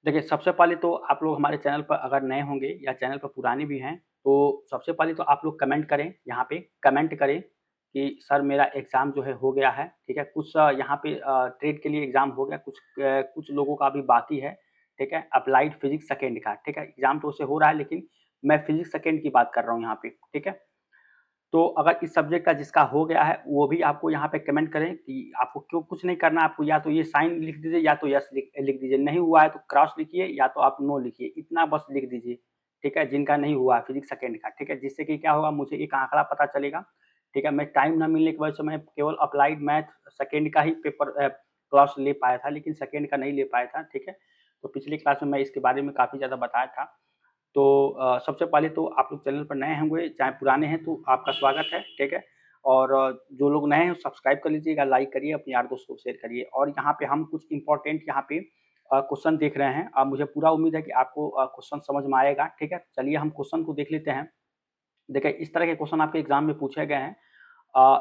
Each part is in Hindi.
देखिए, सबसे पहले तो आप लोग हमारे चैनल पर अगर नए होंगे या चैनल पर पुराने भी हैं, तो सबसे पहले तो आप लोग कमेंट करें, यहाँ पे कमेंट करें कि सर मेरा एग्ज़ाम जो है हो गया है, ठीक है? कुछ यहाँ पे ट्रेड के लिए एग्ज़ाम हो गया, कुछ लोगों का अभी बाकी है, ठीक है? अप्लाइड फिज़िक्स सेकंड का, ठीक है? एग्ज़ाम तो उससे हो रहा है लेकिन मैं फिज़िक्स सेकंड की बात कर रहा हूँ यहाँ पे, ठीक है? तो अगर इस सब्जेक्ट का जिसका हो गया है, वो भी आपको यहाँ पे कमेंट करें कि आपको क्यों कुछ नहीं करना, आपको या तो ये साइन लिख दीजिए या तो यस लिख दीजिए। नहीं हुआ है तो क्रॉस लिखिए या तो आप नो लिखिए, इतना बस लिख दीजिए, ठीक है? जिनका नहीं हुआ है फिज़िक्स सेकंड का, ठीक है? जिससे कि क्या होगा मुझे एक आँकड़ा पता चलेगा, ठीक है? मैं टाइम ना मिलने की वजह से मैं केवल अप्लाइड मैथ सेकंड का ही पेपर क्लास ले पाया था, लेकिन सेकंड का नहीं ले पाया था, ठीक है? तो पिछली क्लास में मैं इसके बारे में काफ़ी ज़्यादा बताया था। तो सबसे पहले तो आप लोग चैनल पर नए होंगे, चाहे पुराने हैं तो आपका स्वागत है, ठीक है? और जो लोग नए हैं सब्सक्राइब कर लीजिएगा, लाइक करिए, अपने यार दोस्तों को शेयर करिए और यहाँ पे हम कुछ इम्पोर्टेंट यहाँ पे क्वेश्चन देख रहे हैं। मुझे पूरा उम्मीद है कि आपको क्वेश्चन समझ में आएगा, ठीक है? चलिए हम क्वेश्चन को देख लेते हैं। देखिए, इस तरह के क्वेश्चन आपके एग्ज़ाम में पूछे गए हैं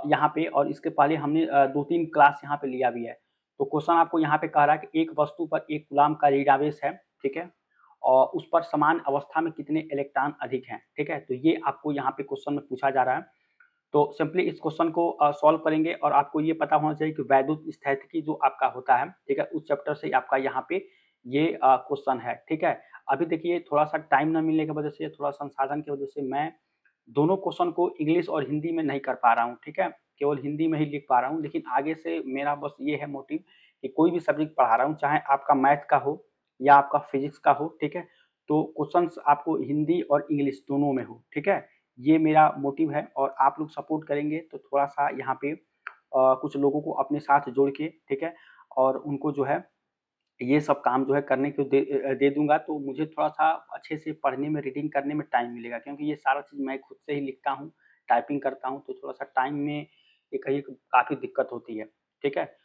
यहाँ पे और इसके पहले हमने 2-3 क्लास यहाँ पे लिया भी है। तो क्वेश्चन आपको यहाँ पे कह रहा है कि एक वस्तु पर 1 कूलाम्ब का ऋण आवेश है, ठीक है? और उस पर समान अवस्था में कितने इलेक्ट्रॉन अधिक हैं, ठीक है? तो ये आपको यहाँ पे क्वेश्चन में पूछा जा रहा है। तो सिंपली इस क्वेश्चन को सॉल्व करेंगे और आपको ये पता होना चाहिए कि वैद्युत स्थैतिकी जो आपका होता है, ठीक है? उस चैप्टर से आपका यहाँ पे ये क्वेश्चन है, ठीक है? अभी देखिए थोड़ा-सा टाइम ना मिलने की वजह से, थोड़ा संसाधन की वजह से मैं दोनों क्वेश्चन को इंग्लिश और हिंदी में नहीं कर पा रहा हूँ, ठीक है? केवल हिंदी में ही लिख पा रहा हूँ, लेकिन आगे से मेरा बस ये है मोटिव कि कोई भी सब्जेक्ट पढ़ा रहा हूँ, चाहे आपका मैथ का हो या आपका फिज़िक्स का हो, ठीक है? तो क्वेश्चन्स आपको हिंदी और इंग्लिश दोनों में हो, ठीक है? ये मेरा मोटिव है और आप लोग सपोर्ट करेंगे तो थोड़ा-सा यहाँ पे कुछ लोगों को अपने साथ जोड़ के, ठीक है? और उनको जो है ये सब काम जो है करने को दे दूँगा तो मुझे थोड़ा-सा अच्छे से पढ़ने में, रीडिंग करने में टाइम मिलेगा क्योंकि ये सारा चीज़ मैं खुद से ही लिखता हूँ, टाइपिंग करता हूँ, तो थोड़ा-सा टाइम में ये कहीं काफ़ी दिक्कत होती है, ठीक है?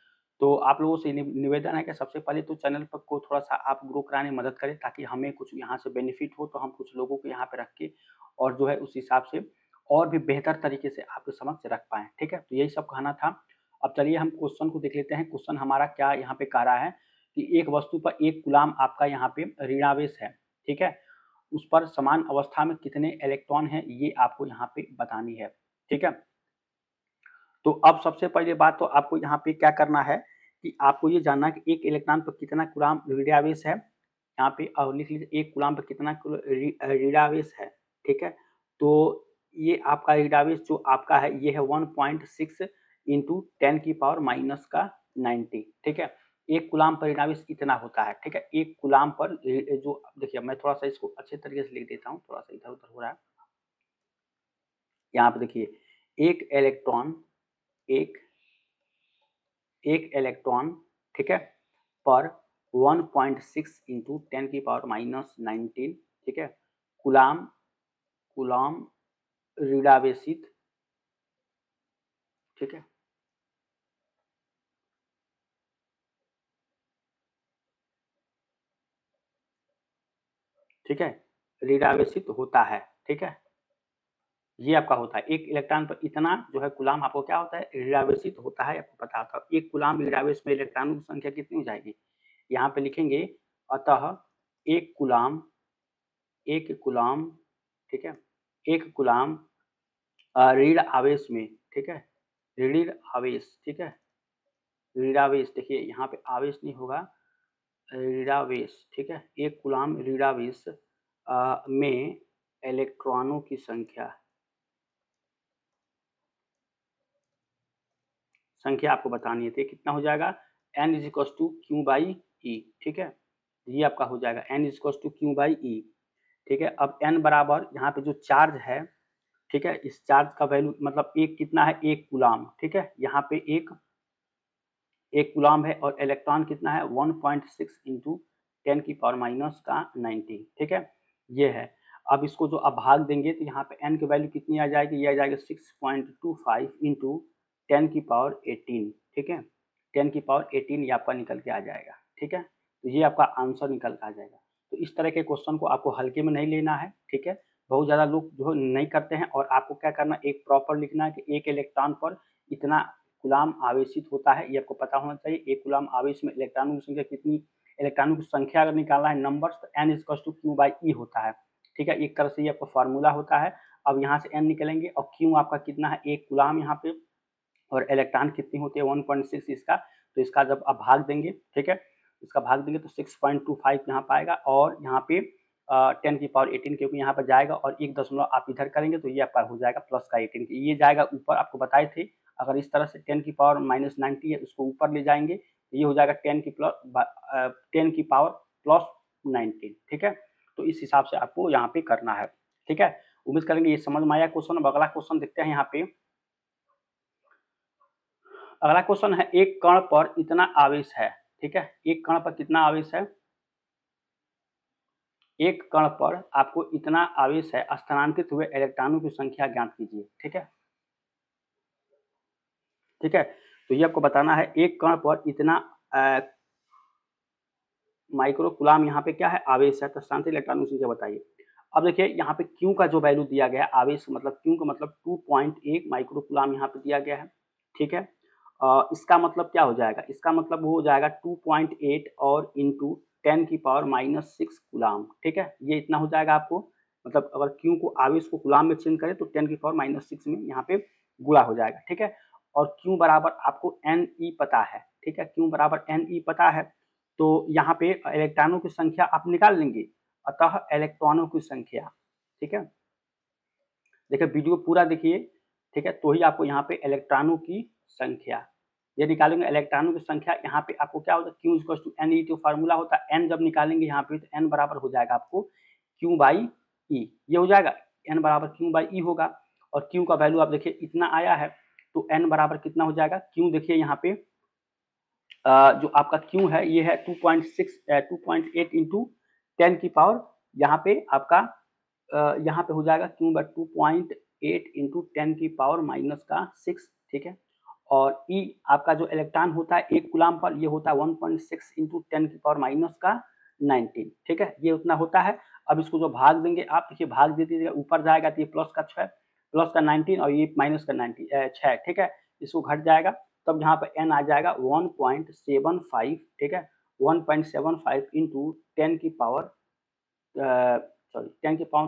तो आप लोगों से निवेदन है कि सबसे पहले तो चैनल पर को थोड़ा-सा आप ग्रो कराने में मदद करें ताकि हमें कुछ यहाँ से बेनिफिट हो, तो हम कुछ लोगों को यहाँ पे रख के और जो है उस हिसाब से और भी बेहतर तरीके से आपके समक्ष रख पाएँ, ठीक है? तो यही सब कहना था। अब चलिए हम क्वेश्चन को देख लेते हैं, क्वेश्चन हमारा क्या यहाँ पे कह रहा है कि एक वस्तु पर 1 कूलाम्ब आपका यहाँ पे ऋणावेश है, ठीक है? उस पर समान अवस्था में कितने इलेक्ट्रॉन हैं, ये आपको यहाँ पे बतानी है, ठीक है? तो अब सबसे पहली बात तो आपको यहाँ पे क्या करना है कि आपको ये जानना है कि 1 इलेक्ट्रॉन पर कितना कूलाम्ब ऋणावेश है। यहाँ पे लिख लीजिए 1 कूलाम्ब पर कितना ऋणावेश है, ठीक है? तो ये आपका ऋणावेश जो आपका है, ये है 1.6 इंटू 10 की पावर माइनस का 90, ठीक है? 1 कूलाम्ब पर ऋणावेश इतना होता है, ठीक है? 1 कूलाम्ब पर जो देखिए मैं थोड़ा-सा इसको अच्छे तरीके से लिख देता हूँ, थोड़ा-सा इधर-उधर हो रहा है। यहाँ पे देखिए, 1 इलेक्ट्रॉन एक 1 इलेक्ट्रॉन, ठीक है, पर 1.6 इंटू 10 की पावर माइनस 19, ठीक है, कूलाम्ब कूलाम्ब ऋणावेशित, ठीक है, ठीक है, ऋणावेशित होता है, ठीक है, ये आपका होता है। 1 इलेक्ट्रॉन पर इतना जो है कूलाम्ब आपको क्या होता है, ऋणावेशित होता है, आपको पता होता है। 1 कूलाम्ब ऋणावेश में इलेक्ट्रॉनों की संख्या कितनी हो जाएगी? यहाँ पे लिखेंगे अतः 1 कूलाम्ब 1 कूलाम्ब, ठीक है, 1 कूलाम्ब ऋण आवेश में, ठीक है, ऋण आवेश, ठीक है, ऋणावेश देखिए यहाँ पे आवेश नहीं होगा, ऋणावेश, ठीक है, 1 कूलाम्ब ऋणावेश में इलेक्ट्रॉनों की संख्या आपको बतानी है, तो ये कितना हो जाएगा n is equal to Q by E, ठीक है, ये आपका हो जाएगा n is equal to Q by E, ठीक है। अब n बराबर यहाँ पे जो चार्ज है, ठीक है, इस चार्ज का वैल्यू मतलब एक कितना है, 1 कूलाम्ब, ठीक है, यहाँ पे एक कूलाम्ब है और इलेक्ट्रॉन कितना है 1.6 इंटू 10 की पावर माइनस का 90, ठीक है, ये है। अब इसको जो आप भाग देंगे तो यहाँ पे n की वैल्यू कितनी आ जाएगी, ये आ जाएगा 6.25 इंटू 10 की पावर 18, ठीक है, 10 की पावर 18 ये आपका निकल के आ जाएगा, ठीक है, तो ये आपका आंसर निकल के आ जाएगा। तो इस तरह के क्वेश्चन को आपको हल्के में नहीं लेना है, ठीक है, बहुत ज़्यादा लोग जो नहीं करते हैं और आपको क्या करना है, एक प्रॉपर लिखना है कि एक इलेक्ट्रॉन पर इतना कूलाम्ब आवेशित होता है, ये आपको पता होना चाहिए। 1 कूलाम्ब आवेश में इलेक्ट्रॉनों की संख्या कितनी इलेक्ट्रॉनों की संख्या अगर निकालना है नंबर्स, तो n is to Q by E होता है, ठीक है। एक तरह से ये आपका फार्मूला होता है। अब यहाँ से n निकलेंगे और q आपका कितना है, 1 कूलाम यहाँ पे, और इलेक्ट्रॉन कितनी होती है 1.6 इसका, तो इसका जब आप भाग देंगे, ठीक है, इसका भाग देंगे तो 6.25 यहाँ पाएगा, और यहाँ पे 10 की पावर 18 क्योंकि यहाँ पर जाएगा, और 1 दशमलव आप इधर करेंगे तो ये आपका हो जाएगा प्लस का 18, ये जाएगा ऊपर, आपको बताए थे अगर इस तरह से 10 की पावर -90 है उसको ऊपर ले जाएंगे तो ये हो जाएगा 10 की पावर प्लस 19, ठीक है। तो इस हिसाब से आपको यहाँ पे करना है, ठीक है। उम्मीद करेंगे ये समझ में आया क्वेश्चन। अब अगला क्वेश्चन देखते हैं यहाँ पे। अगला क्वेश्चन है, एक कण पर इतना आवेश है, ठीक है, एक कण पर कितना आवेश है, एक कण पर आपको इतना आवेश है, स्थानांतरित हुए इलेक्ट्रॉनों की संख्या ज्ञात कीजिए, ठीक है, ठीक है। तो ये आपको बताना है एक कण पर इतना माइक्रो कूलाम यहाँ पे क्या है, आवेश है, तो स्थानांतरित इलेक्ट्रॉनों की संख्या बताइए। अब देखिए यहाँ पे क्यू का जो वैल्यू दिया गया है, आवेश मतलब क्यू का मतलब 2.1 माइक्रो कूलाम यहाँ पे दिया गया है, ठीक है। इसका मतलब क्या हो जाएगा, इसका मतलब वो हो जाएगा 2.8 और इंटू 10 की पावर -6 कूलाम, ठीक है। ये इतना हो जाएगा आपको, मतलब अगर क्यू को आवेश को कूलाम में चेंज करें तो 10 की पावर -6 में यहाँ पे गुणा हो जाएगा, ठीक है। और क्यू बराबर आपको NE पता है, ठीक है, क्यू बराबर NE पता है, तो यहाँ पे इलेक्ट्रॉनों की संख्या आप निकाल लेंगे, अतः इलेक्ट्रॉनों की संख्या, ठीक है, देखिए वीडियो पूरा देखिए, ठीक है, तो ही आपको यहाँ पे इलेक्ट्रॉनों की संख्या ये निकालेंगे। इलेक्ट्रॉनों की संख्या यहाँ पे आपको क्या होता है, Q equal to N E, तो फार्मूला होता है एन, जब निकालेंगे यहाँ पे तो एन बराबर हो जाएगा आपको क्यू बाई ई, ये हो जाएगा एन बराबर क्यू बाई ई होगा। और क्यू का वैल्यू आप देखिए इतना आया है, तो एन बराबर कितना हो जाएगा, क्यू देखिए यहाँ पे जो आपका क्यू है ये है 2.8 इंटू 10 की पावर, यहाँ पे आपका यहाँ पे हो जाएगा क्यू बाई 2.8 इंटू 10 की पावर -6, ठीक है। और ई आपका जो इलेक्ट्रॉन होता है एक कूलाम पर, ये होता है 1.6 इंटू 10 की पावर -19, ठीक है, ये उतना होता है। अब इसको जो भाग देंगे आप, देखिए भाग दे दीजिएगा, ऊपर जाएगा तो ये प्लस का 6, प्लस का 19 और ये माइनस का 6, ठीक है, इसको घट जाएगा, तब यहाँ पर एन आ जाएगा 1.75, ठीक है, 1.75 इंटू 10 की पावर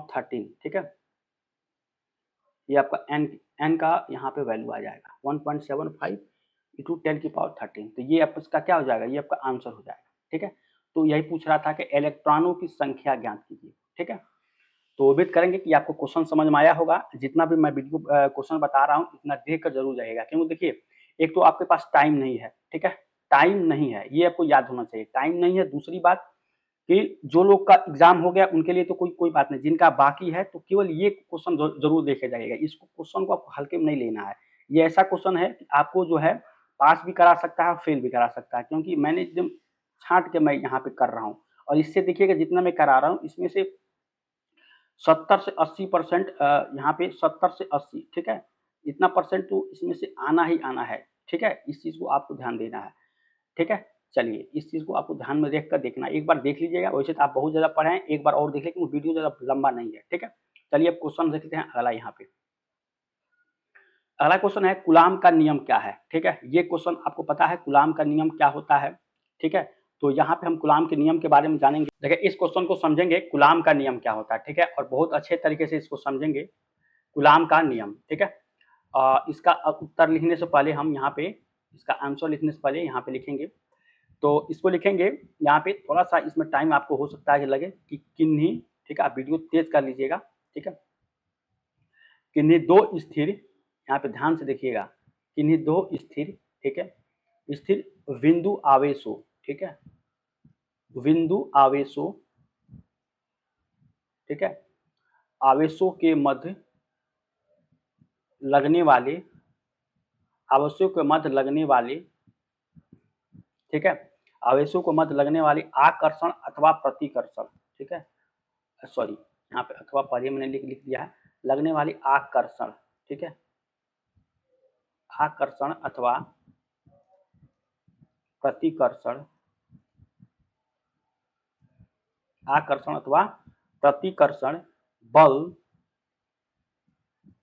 13, ठीक है। ये आपका एन का यहाँ पे वैल्यू आ जाएगा 1.75 इंटू 10 की पावर 13, तो ये आप इसका क्या हो जाएगा, ये आपका आंसर हो जाएगा, ठीक है। तो यही पूछ रहा था कि इलेक्ट्रॉनों की संख्या ज्ञात कीजिए, ठीक है। तो उम्मीद करेंगे कि आपको क्वेश्चन समझ में आया होगा। जितना भी मैं वीडियो क्वेश्चन बता रहा हूँ इतना देख कर जरूर जाइएगा, क्योंकि देखिए एक तो आपके पास टाइम नहीं है, ठीक है, टाइम नहीं है, ये आपको याद होना चाहिए, टाइम नहीं है। दूसरी बात कि जो लोग का एग्जाम हो गया उनके लिए तो कोई बात नहीं, जिनका बाकी है तो केवल ये क्वेश्चन जरूर देखे जाइएगा, इस क्वेश्चन को आपको हल्के में नहीं लेना है। ये ऐसा क्वेश्चन है कि आपको जो है पास भी करा सकता है, फेल भी करा सकता है, क्योंकि मैंने एकदम छांट के मैं यहाँ पे कर रहा हूँ। और इससे देखिएगा जितना मैं करा रहा हूँ इसमें से 70 से 80% यहाँ पे 70 से 80, ठीक है, इतना परसेंट तो इसमें से आना ही आना है, ठीक है। इस चीज को आपको ध्यान देना है, ठीक है। चलिए इस चीज को आपको ध्यान में देख कर देखना, एक बार देख लीजिएगा, वैसे तो आप बहुत ज्यादा पढ़े हैं, एक बार और देख लेकिन वीडियो ज्यादा लंबा नहीं है, ठीक है। चलिए अब क्वेश्चन देख लेते हैं अगला। यहाँ पे अगला क्वेश्चन है कूलाम का नियम क्या है, ठीक है। ये क्वेश्चन आपको पता है कूलाम का नियम क्या होता है, ठीक है। तो यहाँ पे हम कूलाम के नियम के बारे में जानेंगे। देखिए इस क्वेश्चन को समझेंगे कूलाम का नियम क्या होता है, ठीक है, और बहुत अच्छे तरीके से इसको समझेंगे कूलाम का नियम, ठीक है। इसका उत्तर लिखने से पहले हम यहाँ पे इसका आंसर लिखने से पहले यहाँ पे लिखेंगे, तो इसको लिखेंगे यहाँ पे, थोड़ा सा इसमें टाइम आपको हो सकता है कि लगे कि किन्हीं, ठीक है, आप वीडियो तेज कर लीजिएगा, ठीक है। किन्हीं दो स्थिर, यहाँ पे ध्यान से देखिएगा, किन्हीं दो स्थिर, ठीक है, स्थिर बिंदु आवेशों, ठीक है, बिंदु आवेशों, ठीक है, आवेशों के मध्य लगने वाले, आवेशों के मध्य लगने वाले, ठीक है, आवेशों को मध्य लगने वाली आकर्षण अथवा प्रतिकर्षण, ठीक है, सॉरी यहाँ पे अथवा पहले मैंने लिख दिया है, लगने वाली आकर्षण, ठीक है, आकर्षण अथवा प्रतिकर्षण, आकर्षण अथवा प्रतिकर्षण बल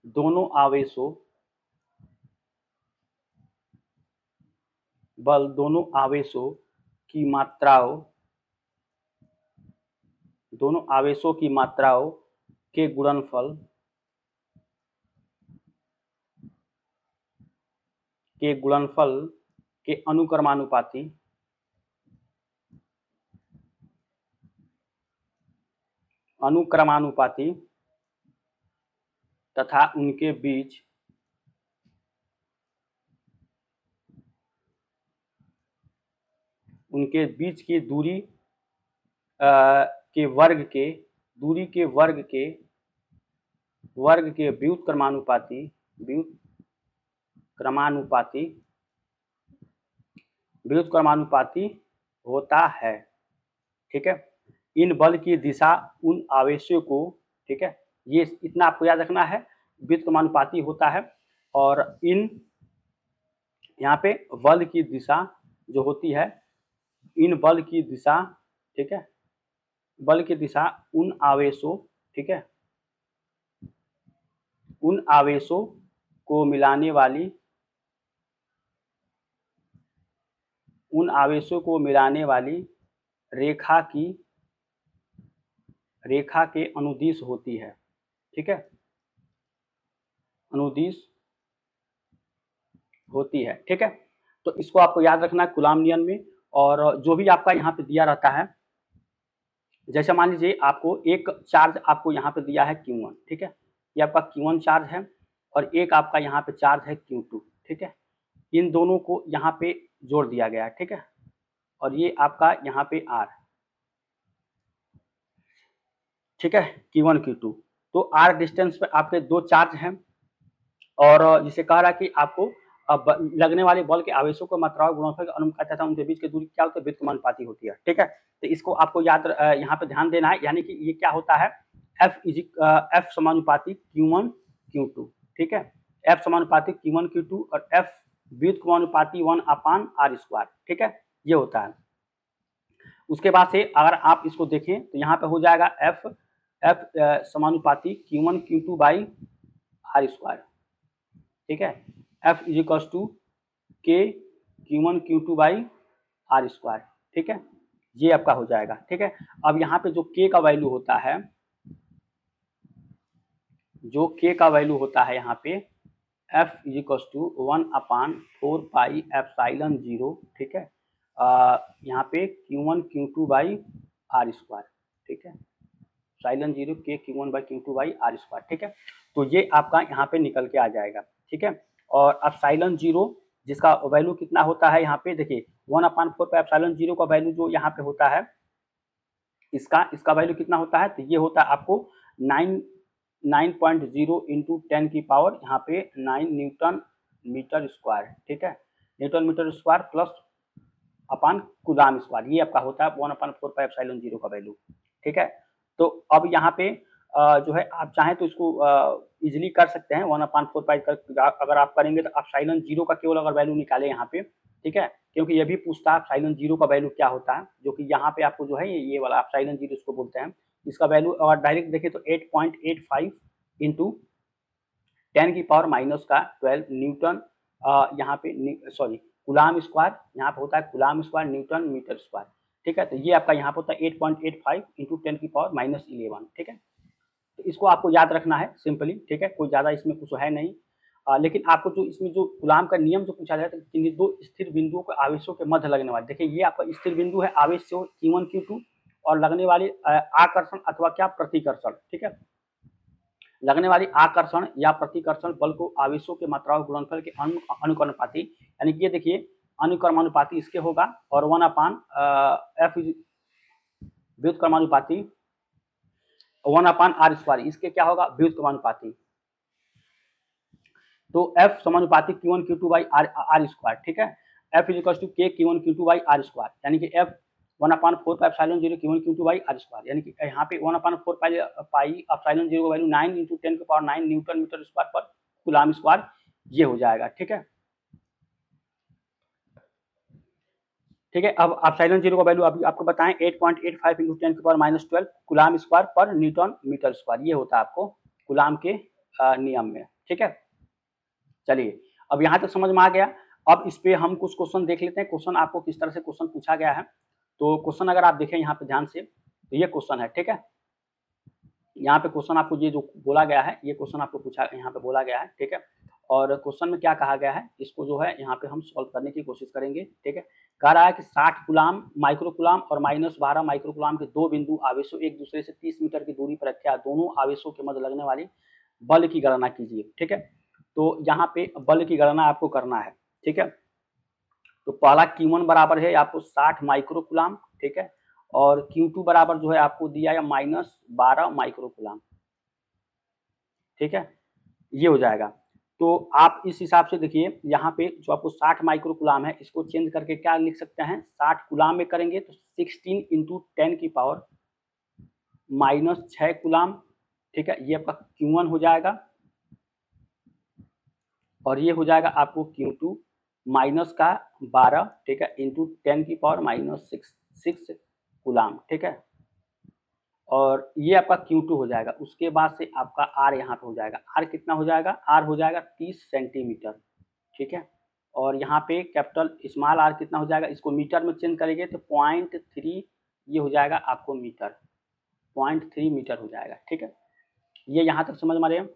दोनों आवेशों, बल दोनों आवेशों की मात्राओं दोनों आवेशों की मात्राओं के गुणनफल के अनुक्रमानुपाती तथा उनके बीच की दूरी के वर्ग के व्युत्क्रमानुपाती होता है। ठीक है, इन बल की दिशा उन आवेशों को, ठीक है, ये इतना आपको याद रखना है, व्युत्क्रमानुपाती होता है। और इन यहाँ पे बल की दिशा जो होती है, इन बल की दिशा, ठीक है, बल की दिशा उन आवेशों, ठीक है, उन आवेशों को मिलाने वाली रेखा के अनुदिश होती है। ठीक है, अनुदिश होती है। ठीक है, तो इसको आपको याद रखना है कूलाम नियम में। और जो भी आपका यहाँ पे दिया रहता है, जैसे मान लीजिए आपको एक चार्ज आपको यहाँ पे दिया है Q1, ठीक है, ये आपका Q1 चार्ज है और एक आपका यहाँ पे चार्ज है Q2, ठीक है, इन दोनों को यहाँ पे जोड़ दिया गया है। ठीक है, और ये आपका यहाँ पे R, ठीक है, Q1 Q2, तो R डिस्टेंस पे आपके दो चार्ज हैं और जिसे कह रहा है कि आपको अब लगने वाले बल के आवेशों को मात्राओं गुणनफल के अनुपात तथा उनके बीच की दूरी क्या होती है, व्युत्क्रमानुपाती होती है। ठीक है, तो इसको आपको याद यहाँ पे ध्यान देना है, यानी कि ये क्या होता है, F समानुपाती Q1 Q2, ठीक है, F समानुपाती Q1 Q2 और F व्युत्क्रमानुपाती 1/r², ठीक है, ये होता है। उसके बाद से अगर आप इसको देखें तो यहाँ पे हो जाएगा F समानुपाती Q1 Q2/r², ठीक है, F is equal to K Q1 Q2/r², ठीक है, ये आपका हो जाएगा। ठीक है, अब यहाँ पे जो K का वैल्यू होता है, यहाँ पे F इज इक्वल टू 1/4πε0, ठीक है, यहाँ पे Q1 Q2/r², ठीक है, ε0 K Q1 Q2/r², ठीक है, तो ये आपका यहाँ पे निकल के आ जाएगा। ठीक है, और अब ε0 जिसका वैल्यू कितना होता है, यहाँ पे देखिए 1/4πε0 का वैल्यू जो यहाँ पे होता है, इसका वैल्यू कितना होता है, तो ये होता है आपको 9.0 इंटू 10 की पावर यहाँ पे 9 न्यूटन मीटर स्क्वायर, ठीक है, न्यूटन मीटर स्क्वायर प्लस अपान कूलाम स्क्वायर, ये आपका होता है 1/4πε0 का वैल्यू। ठीक है, तो अब यहाँ पे जो है आप चाहें तो इसको इजीली कर सकते हैं, 1/4π अगर आप करेंगे तो आप ε0 का केवल अगर वैल्यू निकालें यहाँ पे, ठीक है, क्योंकि ये भी पूछता है ε0 का वैल्यू क्या होता है, जो कि यहाँ पे आपको जो है ये वाला आप ε0 इसको बोलते हैं, इसका वैल्यू अगर डायरेक्ट देखें तो 8.85 इंटू 10 की पावर माइनस का 12 न्यूटन, यहाँ पे सॉरी कूलाम स्क्वायर, यहाँ पे होता है coulomb square newton metre square. ठीक है, तो ये आपका यहाँ पे होता है 8.85 इंटू 10 की पावर माइनस 11। ठीक है, तो इसको आपको याद रखना है सिंपली। ठीक है, कोई ज़्यादा इसमें कुछ है नहीं, लेकिन आपको जो इसमें जो कूलाम का नियम जो पूछा जाता है कि दो स्थिर बिंदुओं को आवेशों के मध्य लगने वाले, देखिए ये आपका स्थिर बिंदु है, आवेश से Q1 Q2 और लगने वाली आकर्षण अथवा क्या प्रतिकर्षण, ठीक है, लगने वाली आकर्षण या प्रतिकर्षण बल को आवेशों के मात्राओं गुणनफल के अनुक्रमानुपाती, यानी कि ये देखिए अनुक्रमानुपाती इसके होगा और 1/f व्युत्क्रमानुपाती 1/r², इसके क्या होगा व्युत्क्रमानुपाती, तो F समानुपाती Q1 Q2/r², ठीक है, F is equal to K Q1 Q2/r², यानी कि F 1/4πε0 Q1 Q2/r², यानी कि यहाँ पे 1/4πε0 का वैल्यू 9 इंटू 10 की पावर 9 न्यूटन मीटर स्क्वायर पर कूलाम स्क्वायर, ये हो जाएगा। ठीक है, ठीक है, अब आप ε0 का वैल्यू अभी आपको बताएं 8.85 इंटू 10 की पावर माइनस 12 कूलाम स्क्वायर पर न्यूटन मीटर स्क्वायर, ये होता है आपको कूलाम के नियम में। ठीक है, चलिए अब यहाँ तक समझ में आ गया। अब इस पे हम कुछ क्वेश्चन देख लेते हैं, क्वेश्चन आपको किस तरह से क्वेश्चन पूछा गया है। तो क्वेश्चन अगर आप देखें यहाँ पे ध्यान से, तो ये क्वेश्चन है, ठीक है। यहाँ पे क्वेश्चन आपको ये जो बोला गया है, ये क्वेश्चन आपको पूछा यहाँ पे बोला गया है, ठीक है। और क्वेश्चन में क्या कहा गया है, इसको जो है यहाँ पे हम सॉल्व करने की कोशिश करेंगे, ठीक है। कह रहा है कि 60 कूलाम माइक्रो कूलाम और -12 माइक्रो कूलाम के दो बिंदु आवेशों एक दूसरे से 30 मीटर की दूरी पर रखे, दोनों आवेशों के मध्य लगने वाली बल की गणना कीजिए, ठीक है। तो यहाँ पे बल की गणना आपको करना है, ठीक है। तो पहला Q1 बराबर है आपको 60 माइक्रो कूलाम, ठीक है। और Q2 बराबर जो है आपको दिया है -12 माइक्रो कूलाम, ठीक है। ये हो जाएगा। तो आप इस हिसाब से देखिए, यहाँ पे जो आपको 60 माइक्रो कूलाम है, इसको चेंज करके क्या लिख सकते हैं, 60 कूलाम में करेंगे तो 16 × 10 की पावर -6 कूलाम, ठीक है। ये आपका Q1 हो जाएगा और ये हो जाएगा आपको Q2 माइनस का 12, ठीक है, इंटू 10 की पावर -6 कूलाम, ठीक है। और ये आपका Q2 हो जाएगा। उसके बाद से आपका R यहाँ पे हो जाएगा। R कितना हो जाएगा, R हो जाएगा 30 सेंटीमीटर, ठीक है। और यहाँ पे कैपिटल स्मॉल r कितना हो जाएगा, इसको मीटर में चेंज करेंगे तो 0.3 ये हो जाएगा आपको मीटर, 0.3 मीटर हो जाएगा, ठीक है। ये यहाँ तक समझ में आ रहे हैं।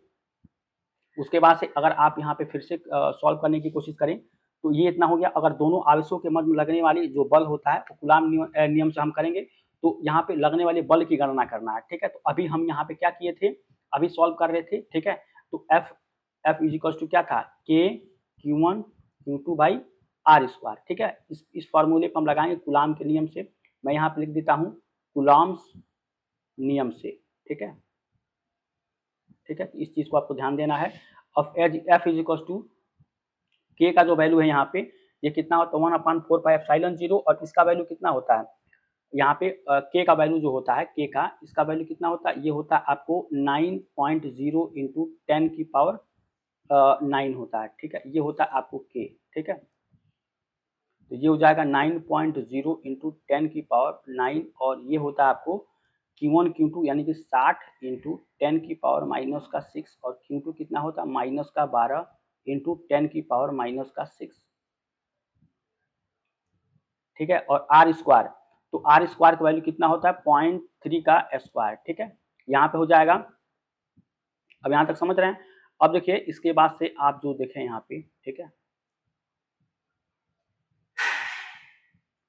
उसके बाद से अगर आप यहाँ पे फिर से सॉल्व करने की कोशिश करें तो ये इतना हो गया। अगर दोनों आवेशों के मध्य में लगने वाली जो बल होता है तो कूलाम नियम से हम करेंगे, तो यहाँ पे लगने वाले बल की गणना करना है, ठीक है। तो अभी हम यहाँ पे क्या किए थे, अभी सॉल्व कर रहे थे, ठीक है। तो F इज इक्वल टू क्या था, K Q1 Q2 by R square, ठीक है। इस फॉर्मूले को हम लगाएंगे कूलाम के नियम से। मैं यहाँ पे लिख देता हूँ कूलाम्स नियम से, ठीक है, ठीक है। इस चीज को आपको ध्यान देना है। अब F इज इक्वल टू के का जो वैल्यू है यहाँ पे, ये कितना होता है 1/4πε0, और इसका वैल्यू कितना होता है यहाँ पे, के का वैल्यू जो होता है, के का इसका वैल्यू कितना होता है, ये होता है आपको 9.0 × 10 की पावर 9 होता है, ठीक है। ये होता है आपको के, ठीक है। तो ये हो जाएगा 9.0 × 10 की पावर 9, और ये होता है आपको Q1 Q2 यानी कि 60 × 10 की पावर -6, और Q2 कितना होता है -12 × 10 की पावर -6, ठीक है। और आर स्क्वायर, तो आर स्क्वायर का वैल्यू कितना होता है 0.3 का स्क्वायर, ठीक है। यहाँ पे हो जाएगा। अब यहाँ तक समझ रहे हैं। अब देखिए इसके बाद से आप जो देखें यहाँ पे, ठीक है,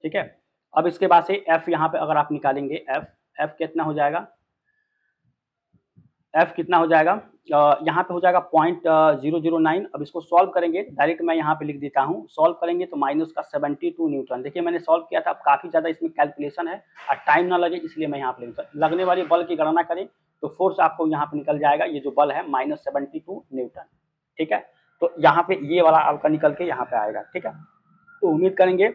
ठीक है। अब इसके बाद से एफ यहाँ पे अगर आप निकालेंगे, एफ कितना हो जाएगा, एफ कितना हो जाएगा, यहाँ पे हो जाएगा 0.009। अब इसको सॉल्व करेंगे, डायरेक्ट मैं यहाँ पे लिख देता हूँ, सॉल्व करेंगे तो -72 न्यूटन। देखिए मैंने सॉल्व किया था, अब काफी ज्यादा इसमें कैलकुलेशन है और टाइम ना लगे, इसलिए मैं यहाँ पे लिखता हूँ। लगने वाली बल की गणना करें तो फोर्स आपको यहाँ पे निकल जाएगा, ये जो बल है -72 न्यूटन, ठीक है। तो यहाँ पे ये वाला आपका निकल के यहाँ पे आएगा, ठीक है। तो उम्मीद करेंगे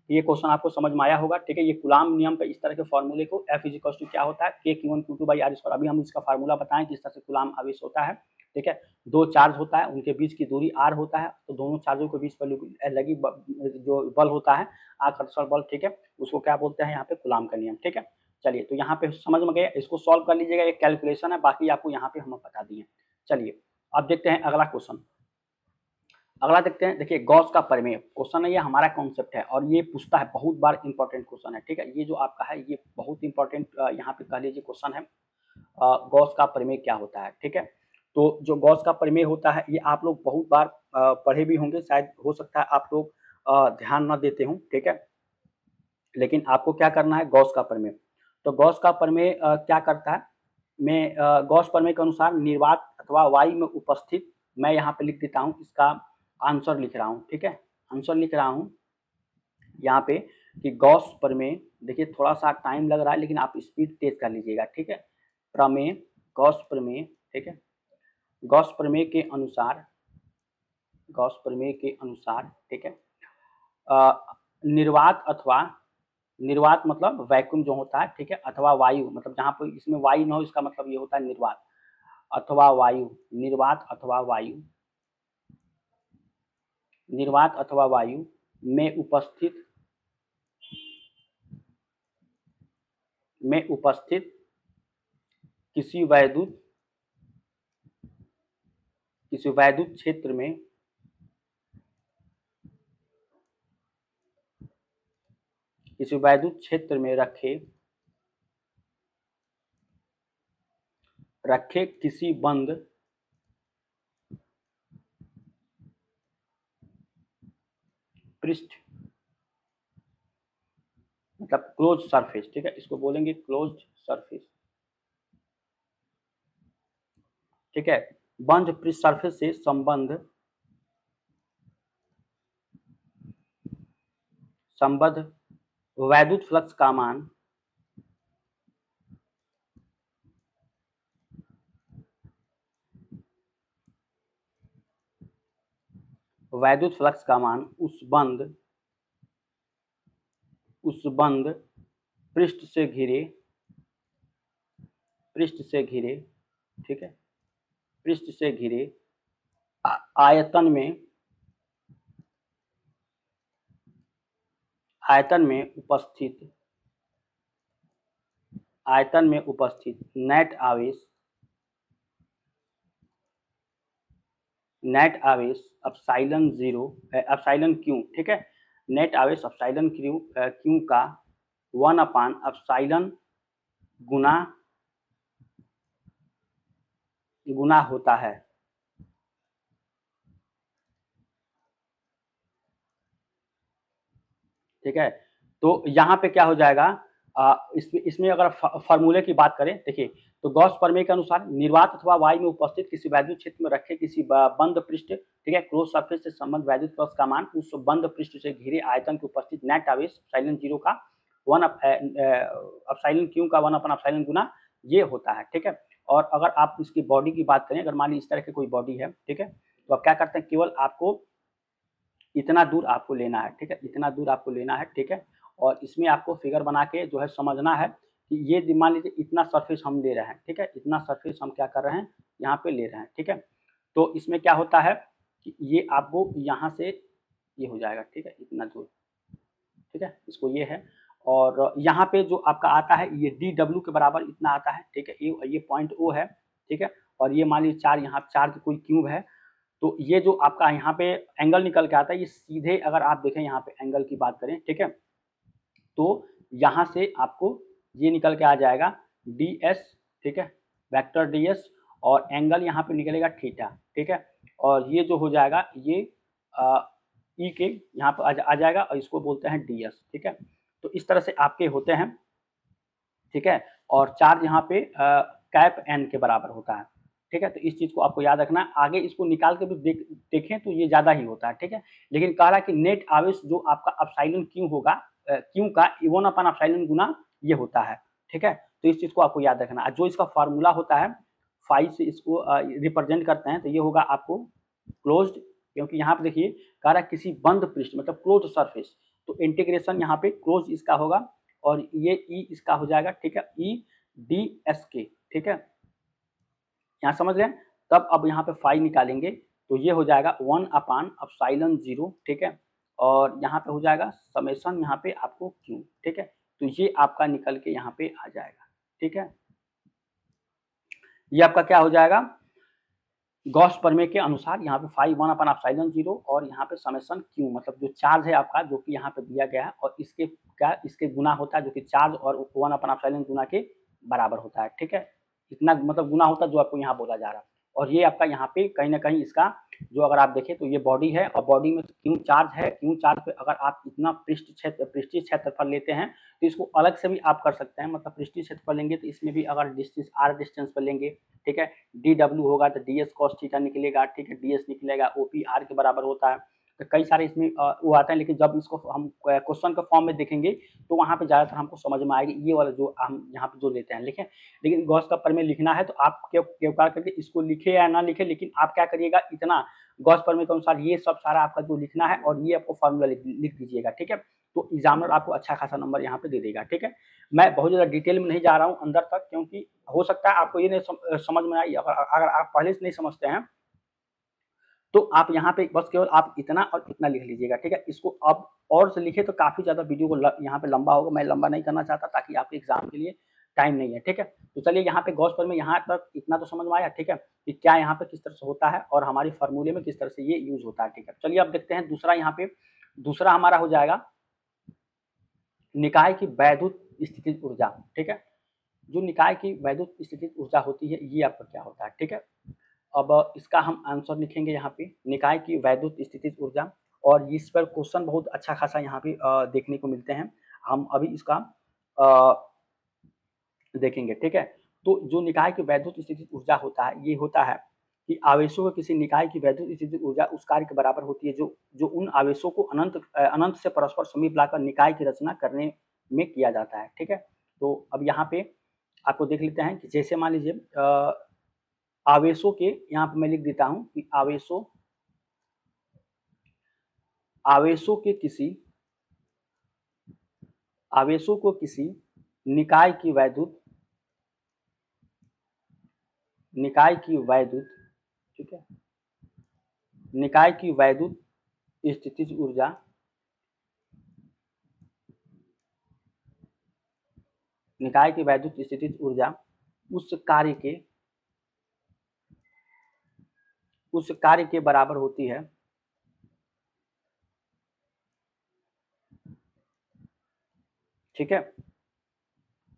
ये क्वेश्चन आपको समझ में आया होगा, ठीक है। ये कूलाम नियम पे इस तरह के फॉर्मूले को F इज इक्वल टू क्या होता है, K Q1 Q2 by R square. अभी हम इसका फार्मूला बताएं किस तरह से कूलाम आवेश होता है, ठीक है। दो चार्ज होता है, उनके बीच की दूरी R होता है, तो दोनों चार्जों के बीच लगी जो बल होता है, आकर्षण बल, ठीक है, उसको क्या बोलते हैं यहाँ पे कूलाम का नियम, ठीक है। चलिए तो यहाँ पे समझ में गया, इसको सॉल्व कर लीजिएगा, एक कैलकुलेशन है, बाकी आपको यहाँ पे हम बता दिए। चलिए अब देखते हैं अगला क्वेश्चन। अगला देखते हैं, देखिए गॉस का प्रमेय क्वेश्चन है, ये हमारा कॉन्सेप्ट है और ये पूछता है, बहुत बार इंपॉर्टेंट क्वेश्चन है, ठीक है। ये जो आपका है ये बहुत इंपॉर्टेंट यहाँ पे कह लीजिए क्वेश्चन है, गॉस का प्रमेय क्या होता है, ठीक है। तो जो गॉस का प्रमेय होता है ये आप लोग बहुत बार पढ़े भी होंगे, शायद हो सकता है आप लोग ध्यान न देते हों, ठीक है। लेकिन आपको क्या करना है, गॉस का प्रमेय। तो गॉस का प्रमेय क्या करता है, मैं गॉस प्रमेय के अनुसार निर्वात अथवा वायु में उपस्थित, मैं यहाँ पे लिख देता हूँ, इसका आंसर लिख रहा हूँ, ठीक है। आंसर लिख रहा हूँ यहाँ पे कि गॉस प्रमेय, देखिए थोड़ा सा टाइम लग रहा है लेकिन आप स्पीड तेज कर लीजिएगा, ठीक है। प्रमेय, गॉस प्रमेय, ठीक है। गॉस प्रमेय के अनुसार, गॉस प्रमेय के अनुसार, ठीक है, निर्वात अथवा, निर्वात मतलब वैक्यूम जो होता है, ठीक है, अथवा वायु मतलब जहाँ पर इसमें वायु न हो, इसका मतलब ये होता है निर्वात अथवा वायु, निर्वात अथवा वायु, निर्वात अथवा वायु में उपस्थित, में उपस्थित किसी वैद्युत, किसी वैद्युत क्षेत्र में, किसी वैद्युत क्षेत्र में रखे रखे किसी बंद पृष्ठ, मतलब क्लोज सरफेस, ठीक है, इसको बोलेंगे क्लोज सरफेस, ठीक है, बंद पृष्ठ सरफेस से संबद्ध वैद्युत फ्लक्स का मान उस बंद पृष्ठ से घिरे, ठीक है, पृष्ठ से घिरे आयतन में उपस्थित नेट आवेश एप्सिलॉन क्यू, ठीक है, नेट आवेश एप्सिलॉन क्यू का 1/एप्सिलॉन गुना होता है, ठीक है। तो यहाँ पे क्या हो जाएगा, इसमें अगर फॉर्मूले की बात करें, देखिए, तो गॉस प्रमेय के अनुसार निर्वात अथवा वायु में उपस्थित किसी वैद्युत क्षेत्र में रखे किसी बंद पृष्ठ, ठीक है, क्लोज सरफेस से संबंध वैद्युत फ्लक्स का मान उस बंद पृष्ठ से घिरे आयतन के उपस्थित नेट आवेश एप्सिलॉन जीरो का 1/एप्सिलॉन क्यू का 1/एप्सिलॉन गुना ये होता है, ठीक है। और अगर आप इसकी बॉडी की बात करें, अगर मान ली इस तरह की कोई बॉडी है, ठीक है, तो आप क्या करते हैं, केवल आपको इतना दूर आपको लेना है, ठीक है, इतना दूर आपको लेना है, ठीक है। और इसमें आपको फिगर बना के जो है समझना है कि ये मान लीजिए इतना सरफेस हम ले रहे हैं, ठीक है, इतना सरफेस हम क्या कर रहे हैं, यहाँ पे ले रहे हैं, ठीक है। तो इसमें क्या होता है कि ये आपको यहाँ से ये हो जाएगा, ठीक है, इतना दूर, ठीक है, इसको ये है। और यहाँ पे जो आपका आता है ये DW के बराबर इतना आता है, ठीक है, ये पॉइंट O है, ठीक है। और ये मान लीजिए यहाँ चार्ज कोई क्यूब है, तो ये जो आपका यहाँ पे एंगल निकल के आता है, ये सीधे अगर आप देखें यहाँ पे एंगल की बात करें, ठीक है, तो यहाँ से आपको ये निकल के आ जाएगा DS, ठीक है, वेक्टर DS, और एंगल यहाँ पे निकलेगा थीटा, ठीक है। और ये जो हो जाएगा ये E के यहाँ पे आ जाएगा और इसको बोलते हैं DS, ठीक है। तो इस तरह से आपके होते हैं, ठीक है। और चार्ज यहाँ पे कैप N के बराबर होता है, ठीक है। तो इस चीज को आपको याद रखना है, आगे इसको निकाल के भी देखें तो ये ज्यादा ही होता है, ठीक है। लेकिन कह रहा है कि नेट आवेश जो आपका एप्सिलॉन क्यू होगा, क्यू का 1/एप्सिलॉन गुना ये होता है, ठीक है। तो इस चीज को आपको याद रखना है। जो इसका फार्मूला होता है 5 से इसको रिप्रेजेंट करते हैं, तो ये होगा आपको क्लोज्ड, क्योंकि यहाँ पे देखिए कह रहा है किसी बंद पृष्ठ मतलब क्लोज सरफेस, तो इंटीग्रेशन यहाँ पे क्लोज इसका होगा और ये ई इसका हो जाएगा, ठीक है, EDSK, ठीक है, यहाँ समझ रहे हैं। तब अब यहाँ पे फाई निकालेंगे तो ये हो जाएगा 1/एप्सिलॉन जीरो, ठीक है, और यहाँ पे हो जाएगा समेशन यहाँ पे आपको क्यू, ठीक है। तो ये आपका निकल के यहाँ पे आ जाएगा, ठीक है। ये आपका क्या हो जाएगा, गॉस प्रमेय के अनुसार यहाँ पे फाई 1/एप्सिलॉन जीरो और यहाँ पे समेशन क्यू, मतलब जो चार्ज है आपका जो कि यहाँ पे दिया गया है और इसके गुना होता है जो कि चार्ज और 1/एप्सिलॉन गुना के बराबर होता है, ठीक है। इतना मतलब गुना होता है जो आपको यहाँ बोला जा रहा है। और ये आपका यहाँ पे कहीं ना कहीं इसका जो अगर आप देखें तो ये बॉडी है और बॉडी में क्यू चार्ज है, क्यू चार्ज पे अगर आप इतना पृष्ठीय क्षेत्रफल लेते हैं तो इसको अलग से भी आप कर सकते हैं, मतलब पृष्ठीय क्षेत्रफल लेंगे तो इसमें भी अगर डिस्टेंस r डिस्टेंस पर लेंगे, ठीक है, DW होगा तो DS cos थीटा निकलेगा, ठीक है, DS निकलेगा, OP R के बराबर होता है। तो कई सारे इसमें वो आते हैं, लेकिन जब इसको हम क्वेश्चन के फॉर्म में देखेंगे तो वहाँ पे ज़्यादातर हमको समझ में आएगी ये वाला जो हम यहाँ पे जो लेते हैं, लिखें। लेकिन गॉस का प्रमेय लिखना है तो आप क्या करके इसको लिखे या ना लिखे, लेकिन आप क्या करिएगा, इतना गॉस प्रमेय के अनुसार ये सब सारा आपका जो लिखना है और ये आपको फॉर्मूला लिख दीजिएगा, ठीक है। तो एग्जामिनर आपको अच्छा खासा नंबर यहाँ पे दे देगा, ठीक है। मैं बहुत ज़्यादा डिटेल में नहीं जा रहा हूँ अंदर तक, क्योंकि हो सकता है आपको ये नहीं समझ में आई, अगर आप पहले से नहीं समझते हैं तो आप यहाँ पे बस केवल आप इतना और इतना लिख लीजिएगा, ठीक है। इसको अब और से लिखे तो काफ़ी ज़्यादा वीडियो को यहाँ पे लंबा होगा, मैं लंबा नहीं करना चाहता ताकि आपके एग्जाम के लिए टाइम नहीं है, ठीक है। तो चलिए यहाँ पे गॉस प्रमेय यहाँ तक इतना तो समझ में आया, ठीक है, कि क्या यहाँ पे किस तरह से होता है और हमारी फार्मूले में किस तरह से ये यूज होता है, ठीक है। चलिए अब देखते हैं दूसरा, यहाँ पे दूसरा हमारा हो जाएगा निकाय की वैद्युत स्थितिज ऊर्जा, ठीक है। जो निकाय की वैद्युत स्थितिज ऊर्जा होती है ये आपका क्या होता है, ठीक है। अब इसका हम आंसर लिखेंगे यहाँ पे, निकाय की वैद्युत स्थितिज ऊर्जा, और इस पर क्वेश्चन बहुत अच्छा खासा यहाँ पे देखने को मिलते हैं। हम अभी इसका देखेंगे, ठीक है। तो जो निकाय की वैद्युत स्थितिज ऊर्जा होता है, ये होता है कि आवेशों को किसी निकाय की वैद्युत स्थितिज ऊर्जा उस कार्य के बराबर होती है जो उन आवेशों को अनंत से परस्पर समीप लाकर निकाय की रचना करने में किया जाता है, ठीक है। तो अब यहाँ पे आपको देख लेते हैं कि जैसे मान लीजिए आवेशों के, यहाँ पे मैं लिख देता हूँ कि आवेशों को किसी निकाय की वैद्युत, ठीक है, निकाय की वैद्युत स्थितिज ऊर्जा उस कार्य के बराबर होती है, ठीक है,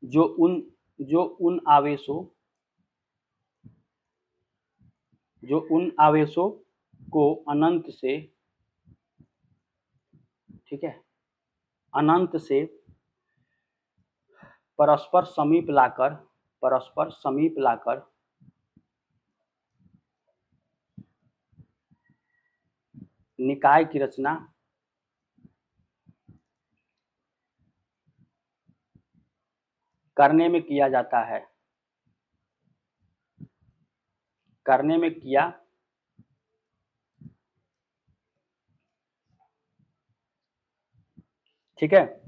जो उन आवेशों को अनंत से, ठीक है, अनंत से परस्पर समीप लाकर निकाय की रचना करने में किया, ठीक है।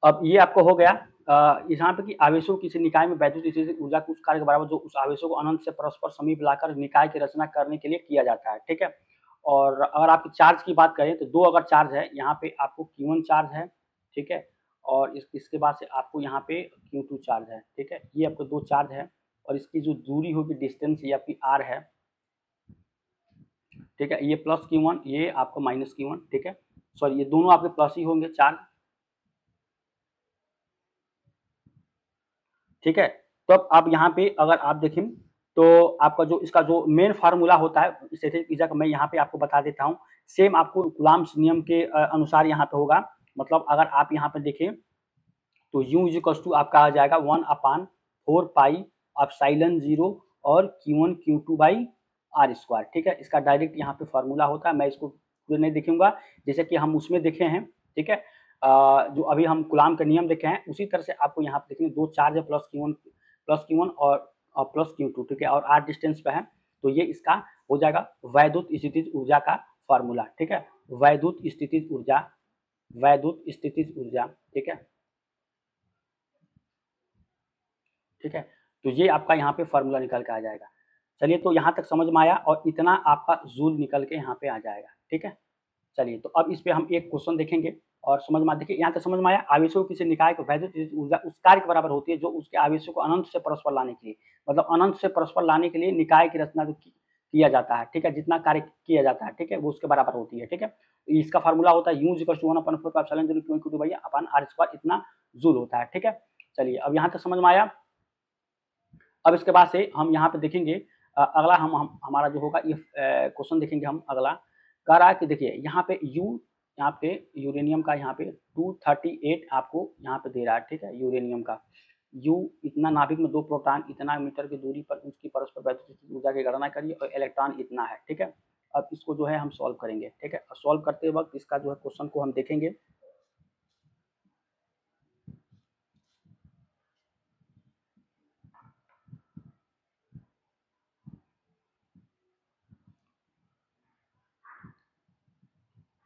अब ये आपको हो गया यहाँ पे कि आवेशों किसी निकाय में वैद्युत स्थितिज ऊर्जा उस कार्य के बराबर जो उस आवेशों को अनंत से परस्पर समीप लाकर निकाय की रचना करने के लिए किया जाता है, ठीक है। और अगर आप चार्ज की बात करें तो दो अगर चार्ज है, यहाँ पे आपको Q1 चार्ज है, ठीक है, और इसके बाद से आपको यहाँ पे Q2 चार्ज है, ठीक है। ये आपको दो चार्ज है और इसकी जो दूरी होगी, डिस्टेंस, ये आपकी R है, ठीक है। ये प्लस Q1, ये आपका माइनस Q1, ठीक है। सॉरी, ये दोनों आपके प्लस ही होंगे चार्ज, ठीक है। तो अब आप यहाँ पे अगर आप देखें तो आपका जो इसका जो मेन फार्मूला होता है स्टैटिक ऊर्जा का, मैं यहाँ पे आपको बता देता हूँ। सेम आपको कूलम्ब्स नियम के अनुसार यहाँ पे होगा। मतलब अगर आप यहाँ पे देखें तो U इक्वल टू आपका आ जाएगा 1/4 पाई एप्सिलॉन 0 और Q1 Q2 by R square, ठीक है। इसका डायरेक्ट यहाँ पे फार्मूला होता है, मैं इसको पूरे नहीं देखूंगा, जैसे कि हम उसमें देखे हैं, ठीक है। जो अभी हम कूलम्ब का नियम देखे हैं उसी तरह से आपको यहाँ पे देखेंगे दो चार्ज है, प्लस Q1 और प्लस Q2, ठीक है, और R डिस्टेंस पे है। तो ये इसका हो जाएगा वैद्युत स्थितिज ऊर्जा का फार्मूला, ठीक है। वैद्युत स्थितिज ऊर्जा, ठीक है, ठीक है। तो ये आपका यहाँ पे फार्मूला निकल के आ जाएगा। चलिए, तो यहाँ तक समझ में आया और इतना आपका जूल निकल के यहाँ पे आ जाएगा, ठीक है। चलिए, तो अब इस पे हम एक क्वेश्चन देखेंगे और समझ में, देखिए यहाँ तक समझ में आया। आवेशों की किसी निकाय को वैद्युत ऊर्जा उस कार्य के बराबर होती है जो उसके आवेशों को अनंत से परस्पर लाने के लिए, मतलब अनंत से परस्पर लाने के लिए निकाय की रचना जो किया जाता है, ठीक है, जितना कार्य किया जाता है, ठीक है, वो उसके बराबर होती है, ठीक है। इसका फार्मूला होता है U इक्वल टू 1/4 इतना जूल होता है, ठीक है। चलिए, अब यहाँ तक समझ में आया। अब इसके बाद से हम यहाँ पे देखेंगे अगला हम हमारा जो होगा ये क्वेश्चन देखेंगे हम अगला। कह रहा है कि देखिए यहाँ पे यहाँ पे यूरेनियम का यहाँ पे 238 आपको यहाँ पे दे रहा है, ठीक है। यूरेनियम का U इतना, नाभिक में 2 प्रोटॉन, इतना मीटर की दूरी पर उसकी परस्पर वैद्युत ऊर्जा की गणना करिए और इलेक्ट्रॉन इतना है, ठीक है। अब इसको जो है हम सॉल्व करेंगे, ठीक है। सॉल्व करते वक्त इसका जो है क्वेश्चन को हम देखेंगे।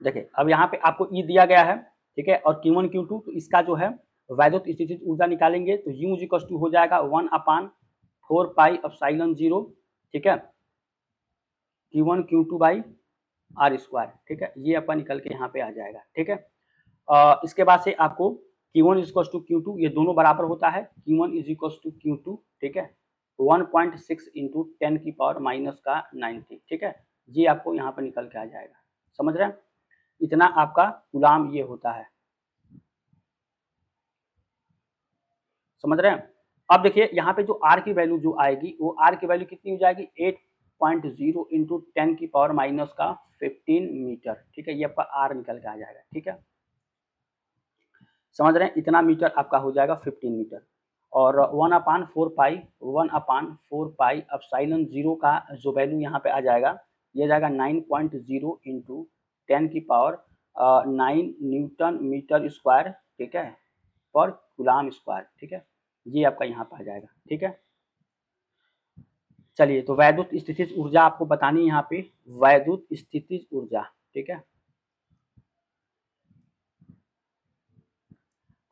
देखिए, अब यहाँ पे आपको E दिया गया है, ठीक है, और Q1 Q2, तो इसका जो है वैद्युत स्थितिज ऊर्जा निकालेंगे तो U इक्वल टू हो जाएगा 1/4 पाई एप्सिलॉन 0, ठीक है, Q1 Q2 by R square, ठीक है। ये आपका निकल के यहाँ पे आ जाएगा, ठीक है। इसके बाद से आपको Q1 इक्वल टू Q2, ये दोनों बराबर होता है, Q1 इक्वल टू Q2, ठीक है, 1.6 इंटू 10 की पावर माइनस का 90, ठीक है। ये आपको यहाँ पे निकल के आ जाएगा, समझ रहे हैं। इतना आपका कूलम्ब ये होता है। समझ रहे हैं। अब देखिए यहाँ पे जो आर की वैल्यू जो आएगी वो आर की वैल्यू कितनी हो जाएगी 8.0 इंटू 10 की पावर माइनस का 15 मीटर, ठीक है, ये आपका आर निकल के आ जाएगा, ठीक है, समझ रहे हैं, इतना मीटर आपका हो जाएगा 15 मीटर। और 1/4 पाई अपसाइलन जीरो का जो वैल्यू यहाँ पे आ जाएगा ये जाएगा 9.0 इंटू 10 की पावर 9 न्यूटन मीटर स्क्वायर, ठीक है, पर कूलाम स्क्वायर, ठीक है, ये आपका यहाँ पे आ जाएगा, ठीक है। चलिए तो वैद्युत स्थितिज ऊर्जा आपको बतानी है यहाँ पे, वैद्युत स्थितिज ऊर्जा, ठीक है।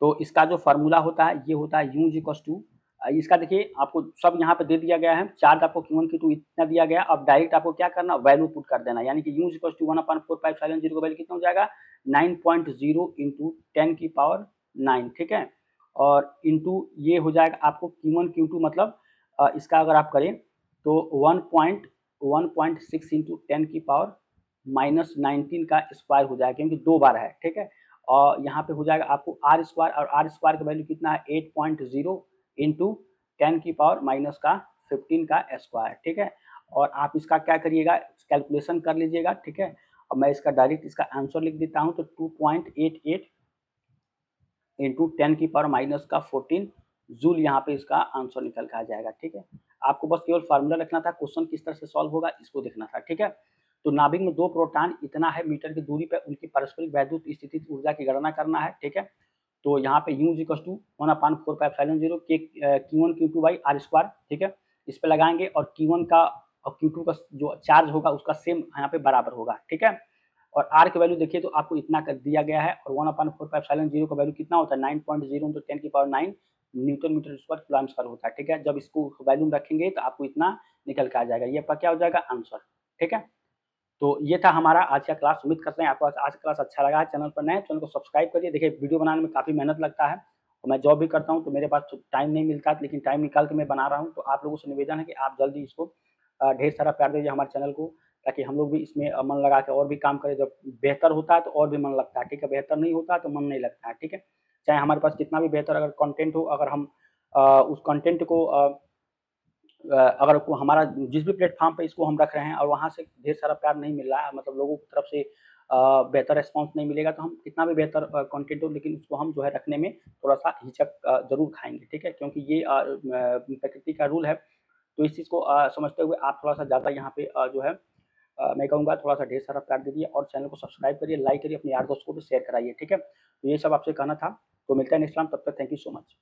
तो इसका जो फार्मूला होता है ये होता है यूज इक्वस टू, इसका देखिए आपको सब यहाँ पे दे दिया गया है, चार्ज आपको Q1 Q2 इतना दिया गया, अब डायरेक्ट आपको क्या करना वैल्यू पुट कर देना, यानी कि यूज इक्वस टू 1/4 का वैल्यू कितना हो जाएगा 9.0 इंटू 10 की पावर 9, ठीक है, और इंटू ये हो जाएगा आपको Q1 Q2 मतलब इसका अगर आप करें तो 1.6 इंटू 10 की पावर माइनस 19 का स्क्वायर हो जाएगा, क्योंकि 2 बार है, ठीक है, और यहाँ पे हो जाएगा आपको आर स्क्वायर, और आर स्क्वायर का वैल्यू कितना है 8.0 इंटू 10 की पावर माइनस का 15 का स्क्वायर, ठीक है, और आप इसका क्या करिएगा कैलकुलेशन कर लीजिएगा, ठीक है, और मैं इसका डायरेक्ट इसका आंसर लिख देता हूँ, तो 2.88 इंटू 10 की पावर माइनस का 14 जूल यहाँ पे इसका आंसर निकल के आ जाएगा, ठीक है। आपको बस केवल फार्मूला रखना था, क्वेश्चन किस तरह से सॉल्व होगा इसको देखना था, ठीक है। तो नाभिक में 2 प्रोटॉन इतना है मीटर की दूरी पे, उनकी पारस्परिक वैद्युत स्थितिज ऊर्जा की गणना करना है, ठीक है। तो यहाँ पे U इक्वल टू 1/4 के Q1 Q2 by are square, ठीक है, इस पे लगाएंगे, और Q1 का और Q2 का जो चार्ज होगा उसका सेम यहाँ पे बराबर होगा, ठीक है। और आर की वैल्यू देखिए तो आपको इतना कर दिया गया है, और 1/4 का वैल्यू कितना होता है 9.0 इंटू 10 की power 9 newton metre square coulomb square होता है, ठीक है। जब इसको वैल्यू रखेंगे तो आपको इतना निकल के आ जाएगा, ये आपका क्या हो जाएगा आंसर, ठीक है। तो ये था हमारा आज का क्लास, उम्मीद करते हैं आपको आज का क्लास अच्छा लगा है। चैनल पर नए चैनल को सब्सक्राइब करिए, देखिए वीडियो बनाने में काफ़ी मेहनत लगता है, और मैं जॉब भी करता हूँ तो मेरे पास टाइम नहीं मिलता, लेकिन टाइम निकाल के मैं बना रहा हूँ। तो आप लोगों से निवेदन है कि आप जल्दी इसको ढेर सारा प्यार दीजिए हमारे चैनल को, ताकि हम लोग भी इसमें मन लगा के और भी काम करें। जब बेहतर होता है तो और भी मन लगता है, ठीक है, बेहतर नहीं होता तो मन नहीं लगता है, ठीक है। चाहे हमारे पास कितना भी बेहतर अगर कंटेंट हो, अगर हम उस कंटेंट को अगर को हमारा जिस भी प्लेटफॉर्म पे इसको हम रख रहे हैं और वहाँ से ढेर सारा प्यार नहीं मिल रहा है, मतलब लोगों की तरफ से बेहतर रिस्पॉन्स नहीं मिलेगा, तो हम कितना भी बेहतर कंटेंट हो लेकिन उसको हम जो है रखने में थोड़ा-सा हिचक ज़रूर खाएँगे, ठीक है? क्योंकि ये प्रकृति का रूल है, तो इस चीज़ को समझते हुए आप थोड़ा-सा ज़्यादा यहाँ पे जो है मैं कहूँगा थोड़ा-सा ढेर सारा प्यार दीजिए, और चैनल को सब्सक्राइब करिए, लाइक करिए, अपने यार दोस्तों को भी शेयर कराइए, ठीक है? तो ये सब आपसे कहना था, तो मिलते हैं नेक्स्ट टाइम, तब तक थैंक यू सो मच।